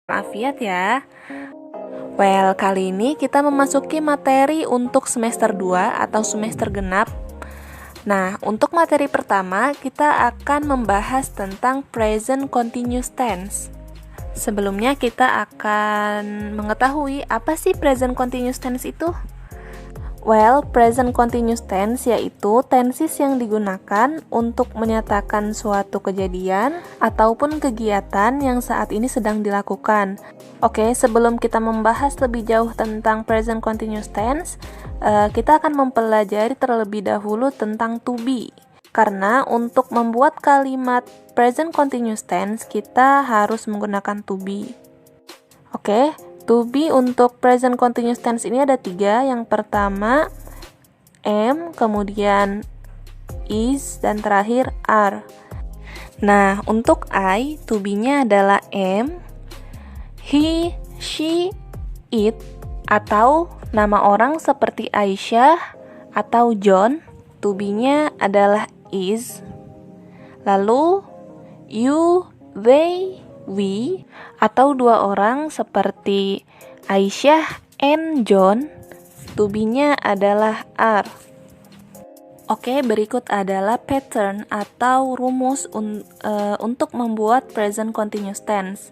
Afiat ya. Well, kali ini kita memasuki materi untuk semester 2 atau semester genap. Nah, untuk materi pertama kita akan membahas tentang present continuous tense. Sebelumnya kita akan mengetahui apa sih present continuous tense itu? Well, present continuous tense yaitu tenses yang digunakan untuk menyatakan suatu kejadian ataupun kegiatan yang saat ini sedang dilakukan. Oke, sebelum kita membahas lebih jauh tentang present continuous tense, kita akan mempelajari terlebih dahulu tentang to be. Karena untuk membuat kalimat present continuous tense, kita harus menggunakan to be. Oke, to be untuk present continuous tense ini ada 3. Yang pertama, am, kemudian is, dan terakhir are. Nah, untuk I, to be-nya adalah am, he, she, it, atau nama orang seperti Aisyah atau John, to be-nya adalah is. Lalu, you, they, we, atau dua orang seperti Aisyah and John, to be-nya adalah are. Oke, berikut adalah pattern atau rumus untuk membuat present continuous tense.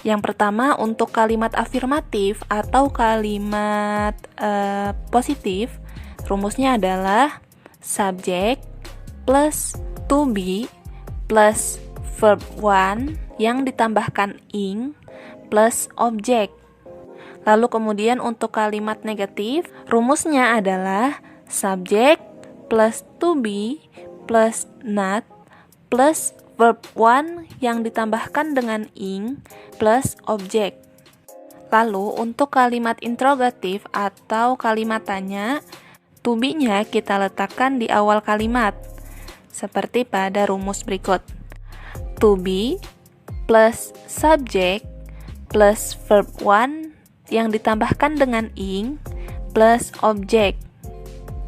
Yang pertama, untuk kalimat afirmatif atau kalimat positif, rumusnya adalah subject plus to be plus verb 1 yang ditambahkan ing plus object. Lalu kemudian untuk kalimat negatif, rumusnya adalah subject plus to be plus not plus verb 1 yang ditambahkan dengan ing plus object. Lalu untuk kalimat interrogatif atau kalimat tanya, to be-nya kita letakkan di awal kalimat, seperti pada rumus berikut. To be plus subject plus verb 1 yang ditambahkan dengan ing plus object.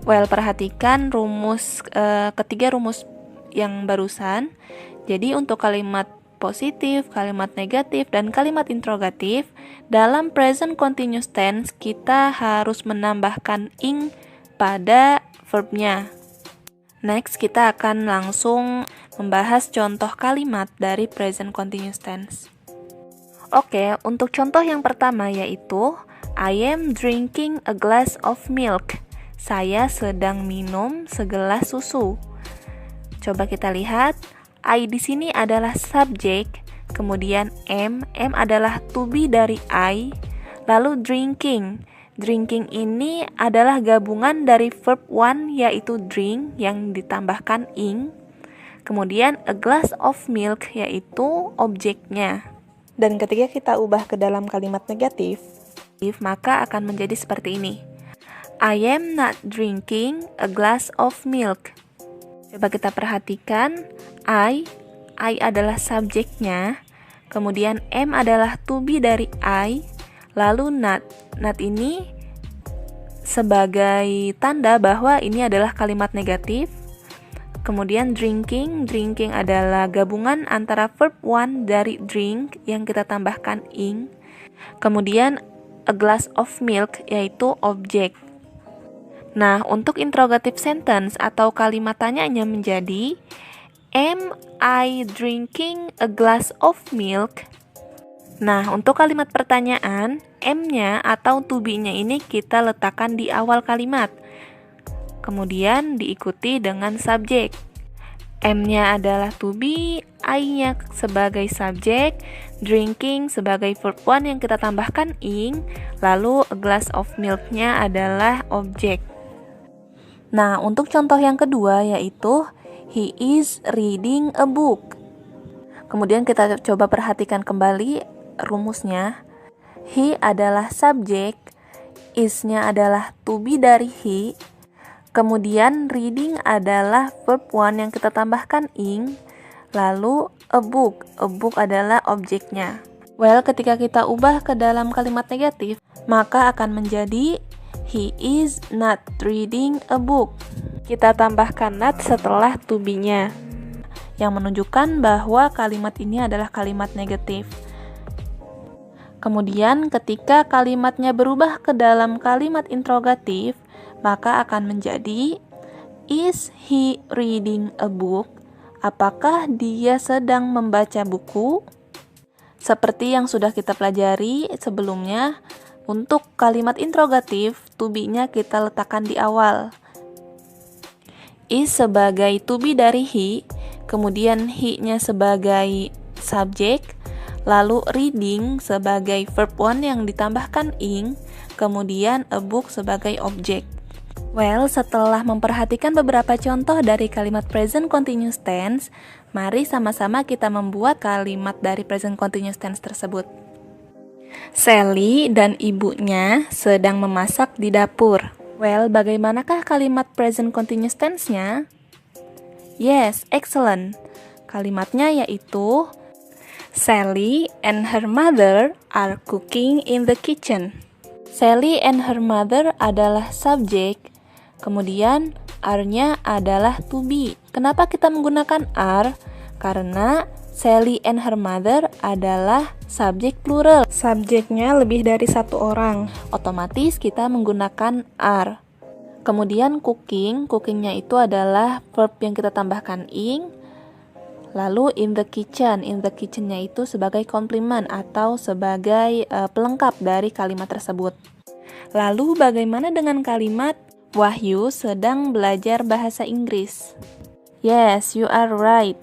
Well, perhatikan rumus ketiga rumus yang barusan. Jadi untuk kalimat positif, kalimat negatif, dan kalimat interrogatif, dalam present continuous tense kita harus menambahkan ing pada verbnya. Next, kita akan langsung membahas contoh kalimat dari present continuous tense. Oke, untuk contoh yang pertama yaitu I am drinking a glass of milk. Saya sedang minum segelas susu. Coba kita lihat, I di sini adalah subjek, kemudian am adalah to be dari I, lalu drinking. Drinking ini adalah gabungan dari verb 1 yaitu drink yang ditambahkan ing, kemudian a glass of milk yaitu objeknya. Dan ketika kita ubah ke dalam kalimat negatif, maka akan menjadi seperti ini. I am not drinking a glass of milk. Coba kita perhatikan, I adalah subjeknya, kemudian am adalah to be dari I, lalu not ini sebagai tanda bahwa ini adalah kalimat negatif. Kemudian drinking adalah gabungan antara verb 1 dari drink yang kita tambahkan ing, kemudian a glass of milk yaitu objek. Nah, untuk interrogative sentence atau kalimat tanyanya menjadi am I drinking a glass of milk? Nah, untuk kalimat pertanyaan, am-nya atau to be-nya ini kita letakkan di awal kalimat. Kemudian diikuti dengan subjek. Am-nya adalah to be, I-nya sebagai subjek, drinking sebagai verb 1 yang kita tambahkan ing, lalu a glass of milk-nya adalah objek. Nah, untuk contoh yang kedua yaitu he is reading a book. Kemudian kita coba perhatikan kembali rumusnya. He adalah subjek, is-nya adalah to be dari he, kemudian reading adalah verb 1 yang kita tambahkan ing, lalu a book adalah objeknya. Well, ketika kita ubah ke dalam kalimat negatif, maka akan menjadi he is not reading a book. Kita tambahkan not setelah to be-nya, yang menunjukkan bahwa kalimat ini adalah kalimat negatif. Kemudian ketika kalimatnya berubah ke dalam kalimat interrogatif, maka akan menjadi is he reading a book? Apakah dia sedang membaca buku? Seperti yang sudah kita pelajari sebelumnya, untuk kalimat interrogatif, to be-nya kita letakkan di awal. Is sebagai to be dari he, kemudian he-nya sebagai subjek, lalu reading sebagai verb one yang ditambahkan ing, kemudian a book sebagai objek. Well, setelah memperhatikan beberapa contoh dari kalimat present continuous tense, mari sama-sama kita membuat kalimat dari present continuous tense tersebut. Sally dan ibunya sedang memasak di dapur. Well, bagaimanakah kalimat present continuous tense-nya? Yes, excellent. Kalimatnya yaitu Sally and her mother are cooking in the kitchen. Sally and her mother adalah subjek, kemudian are-nya adalah to be. Kenapa kita menggunakan are? Karena Sally and her mother adalah subjek plural. Subjeknya lebih dari satu orang. Otomatis kita menggunakan are. Kemudian cookingnya itu adalah verb yang kita tambahkan ing. Lalu in the kitchen-nya itu sebagai komplement atau sebagai pelengkap dari kalimat tersebut. Lalu bagaimana dengan kalimat Wahyu sedang belajar bahasa Inggris? Yes, you are right.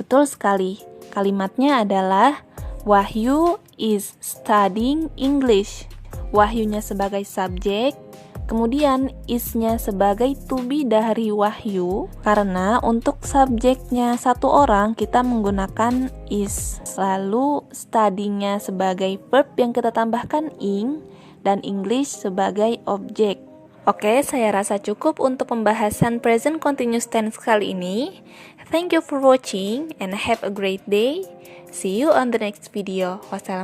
Betul sekali. Kalimatnya adalah Wahyu is studying English. Wahyunya sebagai subjek, kemudian is-nya sebagai to be dari Wahyu. Karena untuk subjeknya satu orang kita menggunakan is. Lalu studying-nya sebagai verb yang kita tambahkan ing, dan English sebagai objek. Oke, saya rasa cukup untuk pembahasan present continuous tense kali ini. Thank you for watching and have a great day. See you on the next video. Wassalamualaikum.